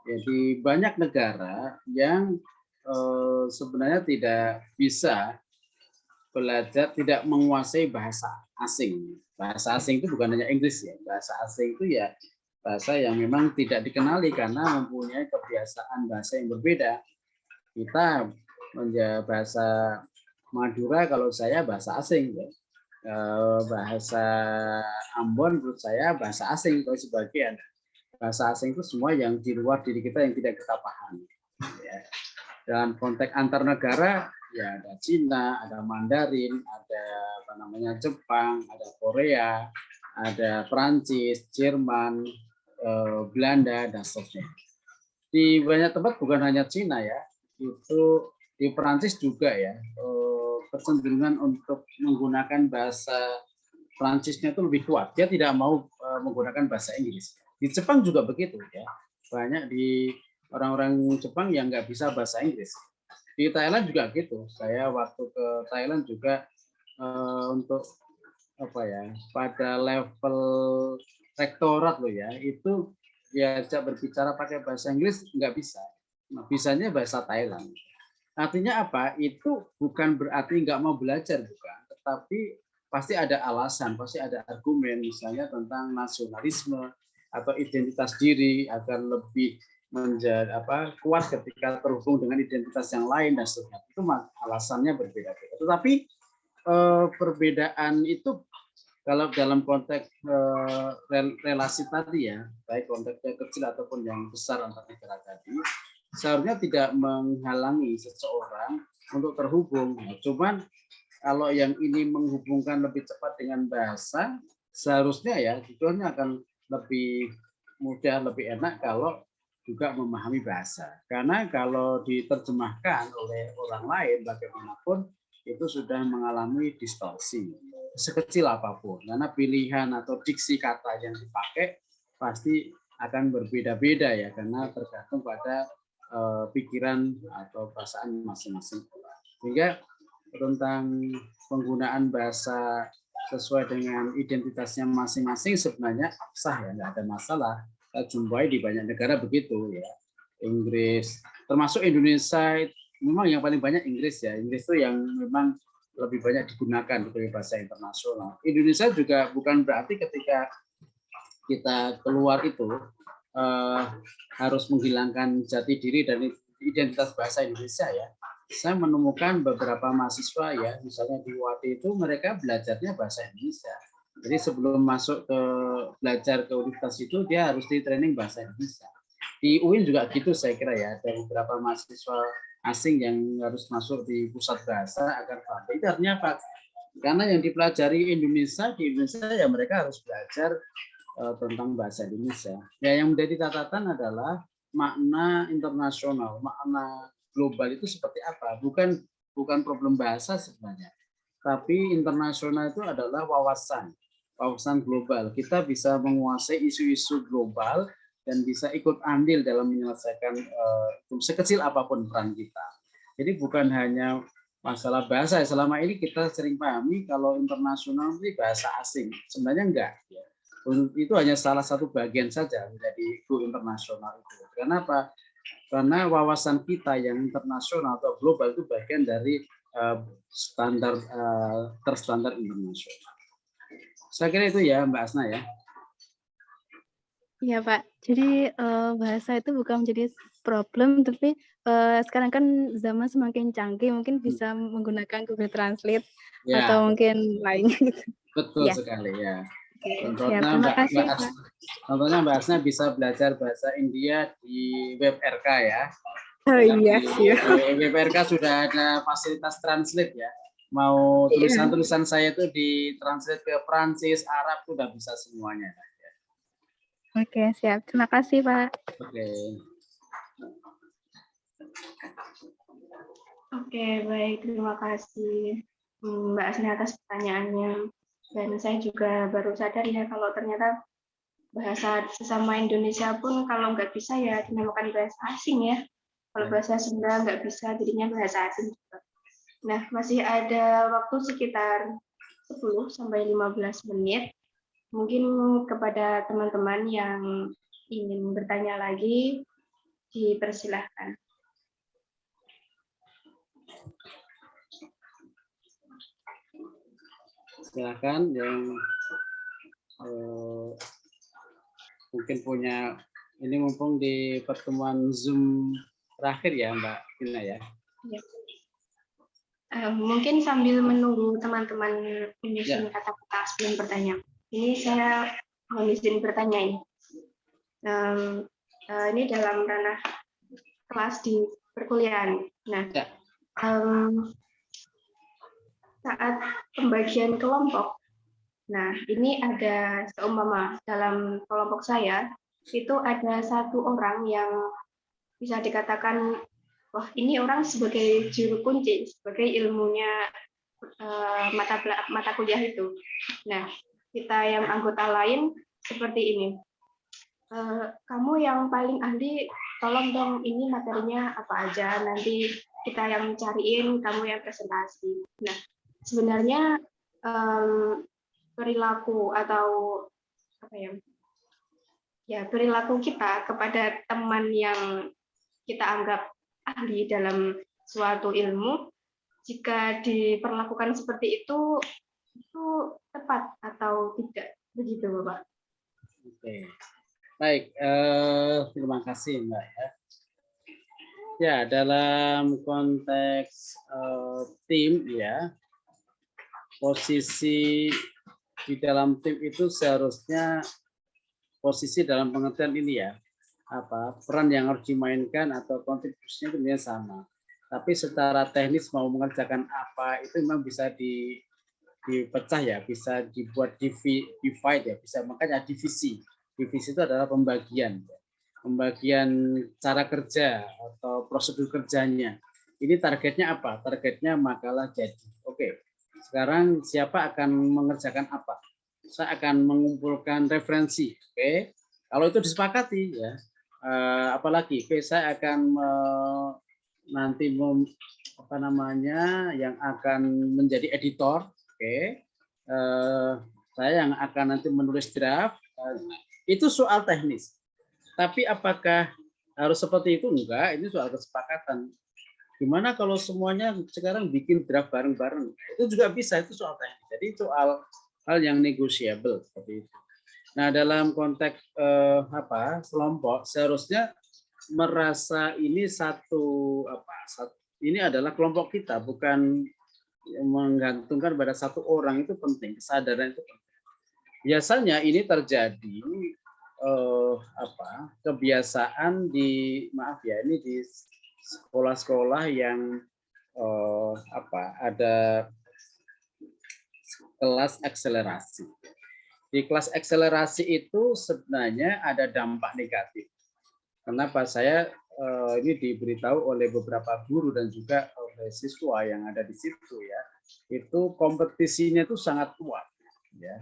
Jadi banyak negara yang sebenarnya tidak bisa belajar, tidak menguasai bahasa asing. Bahasa asing itu bukan hanya Inggris ya. Bahasa asing itu ya bahasa yang memang tidak dikenali karena mempunyai kebiasaan bahasa yang berbeda. Kita menjadi bahasa Madura, kalau saya bahasa asing ya. Bahasa Ambon menurut saya bahasa asing, kalau sebagian. Bahasa asing itu semua yang di luar diri kita yang tidak kita pahami. Ya. Dalam konteks antar negara, ya ada Cina, ada Mandarin, ada Jepang, ada Korea, ada Prancis, Jerman, Belanda, dan seterusnya. Di banyak tempat bukan hanya Cina ya, itu di Prancis juga ya, kecenderungan untuk menggunakan bahasa Prancisnya itu lebih kuat. Dia tidak mau menggunakan bahasa Inggris. Di Jepang juga begitu ya. Banyak di orang-orang Jepang yang nggak bisa bahasa Inggris. Di Thailand juga gitu. Saya waktu ke Thailand juga untuk apa ya, pada level rektorat loh ya, itu diajak berbicara pakai bahasa Inggris nggak bisa. Nah, bisanya bahasa Thailand. Artinya apa? Itu bukan berarti nggak mau belajar, bukan. Tetapi pasti ada alasan, pasti ada argumen, misalnya tentang nasionalisme atau identitas diri agar lebih menjadi kuat ketika terhubung dengan identitas yang lain dan seterusnya. Itu alasannya berbeda-beda. Tetapi perbedaan itu kalau dalam konteks relasi tadi ya, baik konteksnya kecil ataupun yang besar antar negara tadi, seharusnya tidak menghalangi seseorang untuk terhubung. Cuman kalau yang ini menghubungkan lebih cepat dengan bahasa, seharusnya ya tujuannya akan lebih mudah, lebih enak kalau juga memahami bahasa. Karena kalau diterjemahkan oleh orang lain bagaimanapun itu sudah mengalami distorsi sekecil apapun. Karena pilihan atau diksi kata yang dipakai pasti akan berbeda-beda ya, karena tergantung pada pikiran atau perasaan masing-masing orang. Sehingga tentang penggunaan bahasa sesuai dengan identitasnya masing-masing sebenarnya sah ya, nggak ada masalah. Kita jumpai di banyak negara begitu ya. Inggris, termasuk Indonesia, memang yang paling banyak Inggris ya. Inggris itu yang memang lebih banyak digunakan sebagai bahasa internasional. Indonesia juga bukan berarti ketika kita keluar itu harus menghilangkan jati diri dan identitas bahasa Indonesia ya. Saya menemukan beberapa mahasiswa ya, misalnya di UAD itu mereka belajarnya bahasa Indonesia. Jadi sebelum masuk ke belajar ke universitas itu dia harus di training bahasa Indonesia. Di UIN juga gitu saya kira ya, ada beberapa mahasiswa asing yang harus masuk di pusat bahasa agar paham. Itu artinya apa? Karena yang dipelajari Indonesia di Indonesia ya mereka harus belajar tentang bahasa Indonesia. Ya yang menjadi catatan adalah makna internasional, makna global itu seperti apa? Bukan problem bahasa sebenarnya, tapi internasional itu adalah wawasan global. Kita bisa menguasai isu-isu global dan bisa ikut andil dalam menyelesaikan sekecil apapun peran kita. Jadi bukan hanya masalah bahasa. Selama ini kita sering pahami kalau internasional itu bahasa asing. Sebenarnya enggak. Itu hanya salah satu bagian saja menjadi go internasional itu. Kenapa? Karena wawasan kita yang internasional atau global itu bagian dari standar terstandar internasional. Saya kira itu ya Mbak Asna ya. Iya Pak, jadi bahasa itu bukan menjadi problem, tapi sekarang kan zaman semakin canggih, mungkin bisa menggunakan Google Translate Ya, atau mungkin lainnya gitu. betul Ya. sekali ya. Oke, Contohnya terima kasih Pak. Contohnya Mbak Asna bisa belajar bahasa India di web RK ya. Oh iya, di web RK sudah ada fasilitas translate ya. Mau tulisan-tulisan saya itu ditranslate ke Prancis, Arab, sudah bisa semuanya. Oke, siap. Terima kasih, Pak. Oke, baik. Terima kasih Mbak Asna atas pertanyaannya. Dan saya juga baru sadar ya kalau ternyata bahasa sesama Indonesia pun kalau nggak bisa ya dinamakan bahasa asing ya. Kalau bahasa Sunda nggak bisa, jadinya bahasa asing juga. Nah, masih ada waktu sekitar 10-15 menit. Mungkin kepada teman-teman yang ingin bertanya lagi, dipersilahkan. Silakan yang mungkin punya, ini mumpung di pertemuan Zoom terakhir ya Mbak Ina ya. Ya. Mungkin sambil menunggu teman-teman menyusun kata-kata sebelum bertanya. Ini saya mohon izin bertanya ini. Ini dalam ranah kelas di perkuliahan. Nah, saat pembagian kelompok, nah ini ada seumpama dalam kelompok saya itu ada satu orang yang bisa dikatakan wah ini orang sebagai juru kunci, sebagai ilmunya mata kuliah itu. Nah, kita yang anggota lain seperti ini. Kamu yang paling ahli tolong dong ini materinya apa aja, nanti kita yang cariin, kamu yang presentasi. Nah, sebenarnya perilaku atau apa ya perilaku kita kepada teman yang kita anggap ahli dalam suatu ilmu, jika diperlakukan seperti itu tepat atau tidak, begitu Bapak? Oke, baik, terima kasih Mbak ya. Ya, dalam konteks tim ya, posisi di dalam tim itu seharusnya posisi dalam pengertian ini ya, peran yang harus dimainkan atau kontribusinya itu sebenarnya sama. Tapi secara teknis mau mengerjakan apa itu memang bisa dipecah ya, bisa dibuat divide ya, bisa makanya divisi. Divisi itu adalah pembagian cara kerja atau prosedur kerjanya. Ini targetnya apa? Targetnya makalah jadi. Oke, sekarang siapa akan mengerjakan apa? Saya akan mengumpulkan referensi. Oke, kalau itu disepakati ya, apalagi saya akan nanti yang akan menjadi editor. Oke, saya yang akan nanti menulis draft. Itu soal teknis. Tapi apakah harus seperti itu? Enggak, ini soal kesepakatan. Gimana kalau semuanya sekarang bikin draft bareng-bareng? Itu juga bisa, itu soal teknis. Jadi soal hal yang negotiable seperti itu. Nah, dalam konteks kelompok seharusnya merasa ini ini adalah kelompok kita, bukan menggantungkan pada satu orang. Itu penting, kesadaran itu penting. Biasanya ini terjadi kebiasaan di sekolah-sekolah yang ada kelas akselerasi. Di kelas akselerasi itu sebenarnya ada dampak negatif. Kenapa? Saya ini diberitahu oleh beberapa guru dan juga oleh siswa yang ada di situ ya. Itu kompetisinya itu sangat kuat ya.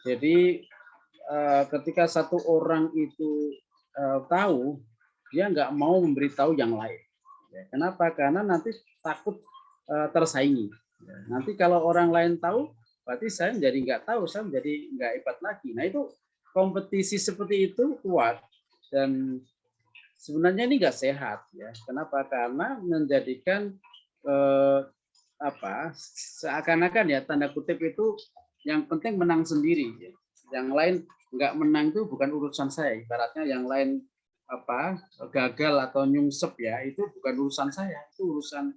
Jadi ketika satu orang itu tahu, dia nggak mau memberitahu yang lain. Ya, kenapa? Karena nanti takut tersaingi. Ya, nanti kalau orang lain tahu, berarti saya menjadi nggak tahu, saya menjadi nggak hebat lagi. Nah itu kompetisi seperti itu kuat dan sebenarnya ini nggak sehat ya. Kenapa? Karena menjadikan seakan-akan ya tanda kutip itu yang penting menang sendiri. Ya. Yang lain nggak menang itu bukan urusan saya. Ibaratnya yang lain gagal atau nyungsep ya itu bukan urusan saya. Itu urusan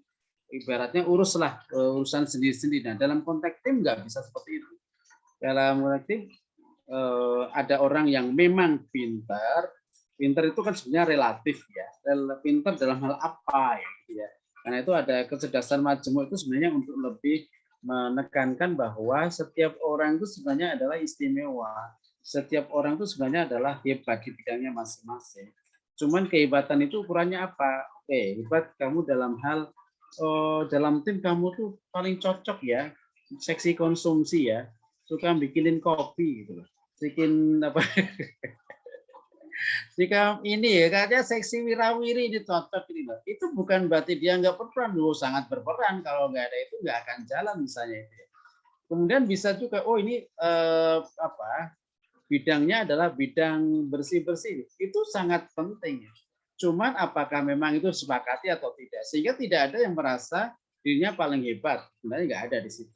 ibaratnya urusan sendiri-sendiri. Nah, dalam konteks tim nggak bisa seperti itu. Dalam konteks tim ada orang yang memang pintar itu kan sebenarnya relatif ya. Pintar dalam hal apa ya, gitu ya. Karena itu ada kecerdasan majemuk itu sebenarnya untuk lebih menekankan bahwa setiap orang itu sebenarnya adalah istimewa. Setiap orang itu sebenarnya adalah hebat di bidangnya masing-masing. Cuman kehebatan itu ukurannya apa? Oke, hebat kamu dalam hal dalam tim kamu tuh paling cocok ya seksi konsumsi ya, suka bikinin kopi gitu loh, bikin jika ini ya katanya seksi wirawiri ini cocok ini loh. Itu bukan berarti dia nggak berperan, loh sangat berperan, kalau nggak ada itu nggak akan jalan misalnya itu ya. Kemudian bisa juga ini bidangnya adalah bidang bersih-bersih, itu sangat penting. Cuman apakah memang itu sepakati atau tidak, sehingga tidak ada yang merasa dirinya paling hebat, sebenarnya nggak ada di situ.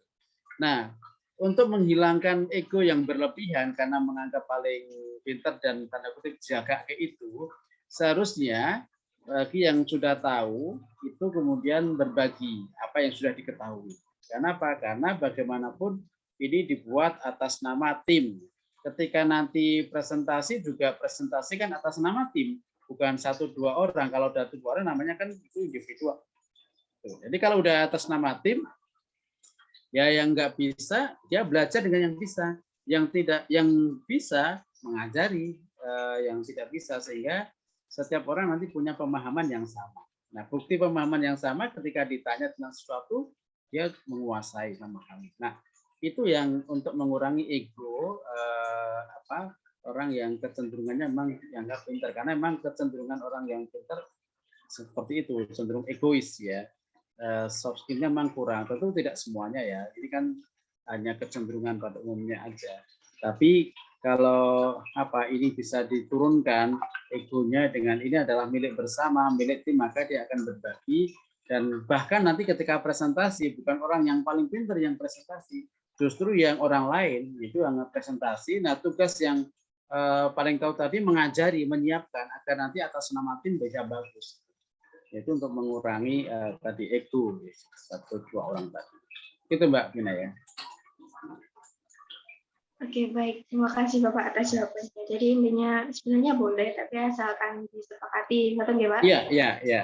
Nah, untuk menghilangkan ego yang berlebihan karena menganggap paling pintar dan tanda kutip jaga kayak itu, seharusnya bagi yang sudah tahu itu kemudian berbagi apa yang sudah diketahui. Kenapa? Karena bagaimanapun ini dibuat atas nama tim. Ketika nanti presentasi juga presentasi kan atas nama tim, bukan 1-2 orang. Kalau udah 2 orang namanya kan itu individual. Jadi kalau udah atas nama tim, ya yang nggak bisa dia belajar dengan yang bisa, yang bisa mengajari yang tidak bisa, sehingga setiap orang nanti punya pemahaman yang sama. Nah, bukti pemahaman yang sama ketika ditanya tentang sesuatu dia menguasai sama kami. Nah, itu yang untuk mengurangi ego orang yang kecenderungannya memang dianggap pintar, karena memang kecenderungan orang yang pintar seperti itu, cenderung egois ya. Soft skill-nya memang kurang, tentu tidak semuanya ya. Ini kan hanya kecenderungan pada umumnya aja. Tapi kalau ini bisa diturunkan egonya dengan ini adalah milik bersama, milik tim, maka dia akan berbagi. Dan bahkan nanti ketika presentasi, bukan orang yang paling pintar yang presentasi, justru yang orang lain itu yang presentasi. Nah, tugas yang paling tahu tadi mengajari, menyiapkan agar nanti atas nama tim bisa bagus. Yaitu untuk mengurangi tadi ego 1-2 orang tadi. Itu Mbak Vina ya. Oke, baik. Terima kasih Bapak atas jawabannya. Jadi intinya sebenarnya boleh, tapi asalkan disepakati. Betul nggak, Pak? Iya.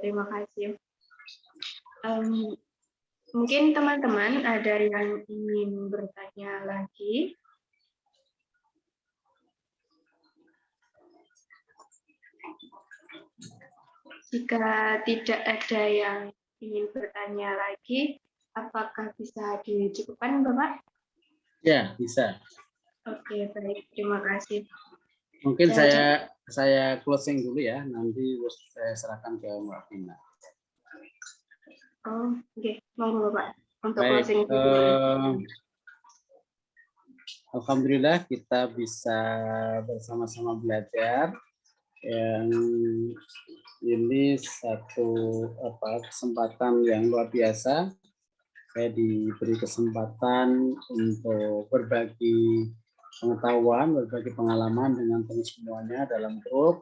Terima kasih. Mungkin teman-teman ada yang ingin bertanya lagi. Jika tidak ada yang ingin bertanya lagi, apakah bisa dicukupkan, Bapak? Ya, bisa. Oke, baik. Terima kasih. Mungkin saya closing dulu ya, nanti saya serahkan ke Mbak Vina. Oh, oke. Monggo, Bapak. Untuk Baik, closing. Alhamdulillah kita bisa bersama-sama belajar. Yang ini satu kesempatan yang luar biasa. Saya diberi kesempatan untuk berbagi pengetahuan, berbagi pengalaman dengan teman semuanya dalam grup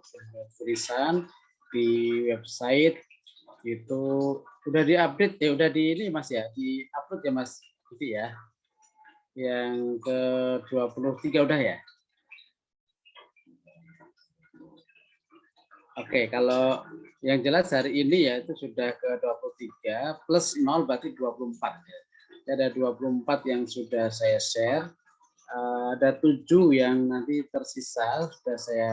tulisan di website itu udah diupdate ya, udah di ini Mas ya, diupload ya Mas itu ya. Yang ke-23 udah ya. Oke, kalau yang jelas hari ini ya itu sudah ke-23 plus 0 berarti 24 ya. Ada 24 yang sudah saya share. Ada 7 yang nanti tersisa sudah saya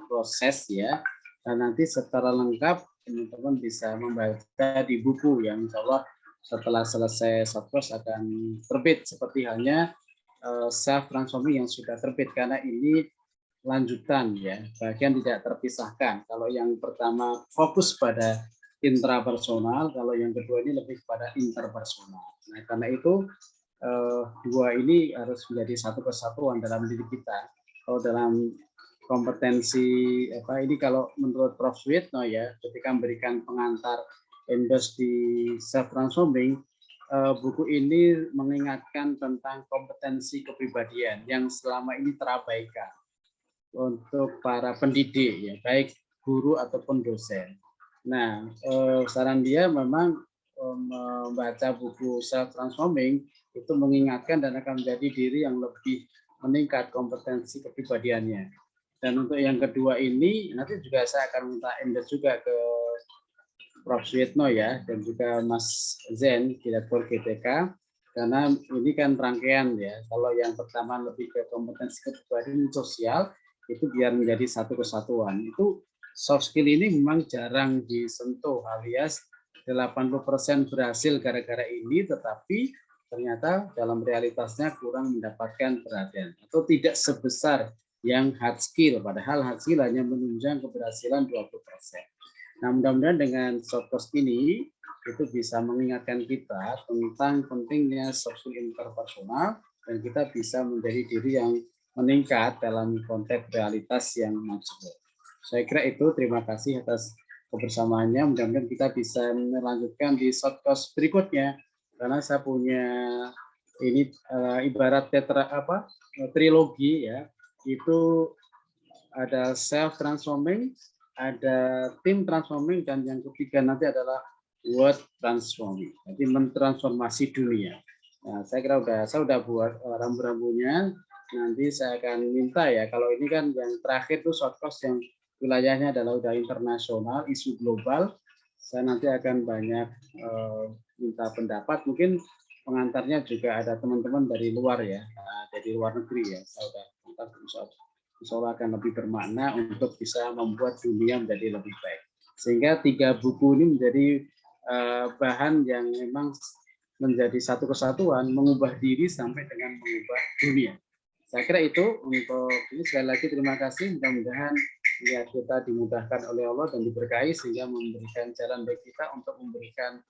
proses ya. Dan nanti secara lengkap teman-teman bisa membaca di buku yang insya Allah setelah selesai Softcourse akan terbit seperti halnya self transforming yang sudah terbit, karena ini lanjutan ya, bagian tidak terpisahkan. Kalau yang pertama fokus pada intrapersonal, kalau yang kedua ini lebih pada interpersonal. Nah, karena itu dua ini harus menjadi satu kesatuan dalam diri kita. Kalau dalam kompetensi ini kalau menurut Prof. Suyitno ya, ketika memberikan pengantar endorse di self transforming, buku ini mengingatkan tentang kompetensi kepribadian yang selama ini terabaikan untuk para pendidik ya, baik guru ataupun dosen. Nah, saran dia memang membaca buku self transforming itu mengingatkan dan akan menjadi diri yang lebih meningkat kompetensi kepribadiannya. Dan untuk yang kedua ini nanti juga saya akan minta endorse juga ke Prof. Suyitno ya, dan juga Mas Zen, Direktur GTK, karena ini kan rangkaian ya. Kalau yang pertama lebih ke kompetensi kepribadian sosial, itu biar menjadi satu kesatuan. Itu soft skill ini memang jarang disentuh, alias 80% berhasil gara-gara ini, tetapi ternyata dalam realitasnya kurang mendapatkan perhatian atau tidak sebesar yang hard skill, padahal hard skill hanya menunjang keberhasilan 20%. Nah, mudah-mudahan dengan Softcourse ini itu bisa mengingatkan kita tentang pentingnya soft skill interpersonal dan kita bisa menjadi diri yang meningkat dalam konteks realitas yang majemuk. Saya kira itu, terima kasih atas kebersamaannya. Mudah-mudahan kita bisa melanjutkan di Softcourse berikutnya, karena saya punya ini ibarat trilogi ya. Itu ada self transforming, ada tim transforming, dan yang ketiga nanti adalah world transforming. Jadi mentransformasi dunia. Nah, saya kira saya udah buat rambu-rambunya. Nanti saya akan minta ya, kalau ini kan yang terakhir itu Softcourse yang wilayahnya adalah udah internasional, isu global. Saya nanti akan banyak minta pendapat. Mungkin pengantarnya juga ada teman-teman dari luar ya, dari luar negeri ya. Saya udah insya Allah akan lebih bermakna untuk bisa membuat dunia menjadi lebih baik. Sehingga 3 buku ini menjadi bahan yang memang menjadi satu kesatuan, mengubah diri sampai dengan mengubah dunia. Saya kira itu untuk ini. Sekali lagi terima kasih. Mudah-mudahan niat kita dimudahkan oleh Allah dan diberkahi sehingga memberikan jalan bagi kita untuk memberikan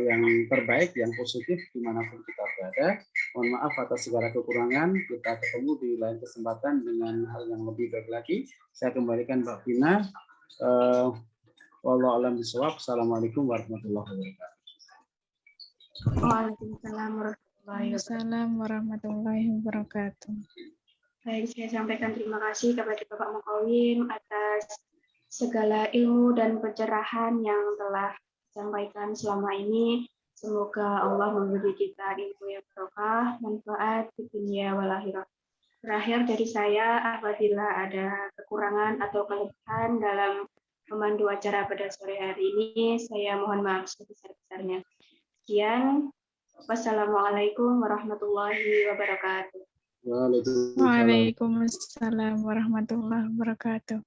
yang terbaik, yang positif dimanapun kita berada. Mohon maaf atas segala kekurangan. Kita ketemu di lain kesempatan dengan hal yang lebih baik lagi. Saya kembalikan Mbak Vina. Wallahu a'lam bishawab. Assalamualaikum warahmatullahi wabarakatuh. Waalaikumsalam warahmatullahi wabarakatuh. Waalaikumsalam warahmatullahi wabarakatuh. Baik, saya sampaikan terima kasih kepada Bapak Mukawim atas segala ilmu dan pencerahan yang telah disampaikan selama ini. Semoga Allah memberi kita ilmu yang barokah, manfaat di dunia wal akhirah. Terakhir dari saya, apabila ada kekurangan atau kelebihan dalam memandu acara pada sore hari ini, saya mohon maaf sebesar-besarnya. Sekian, wassalamualaikum warahmatullahi wabarakatuh. Waalaikumsalam warahmatullahi wabarakatuh.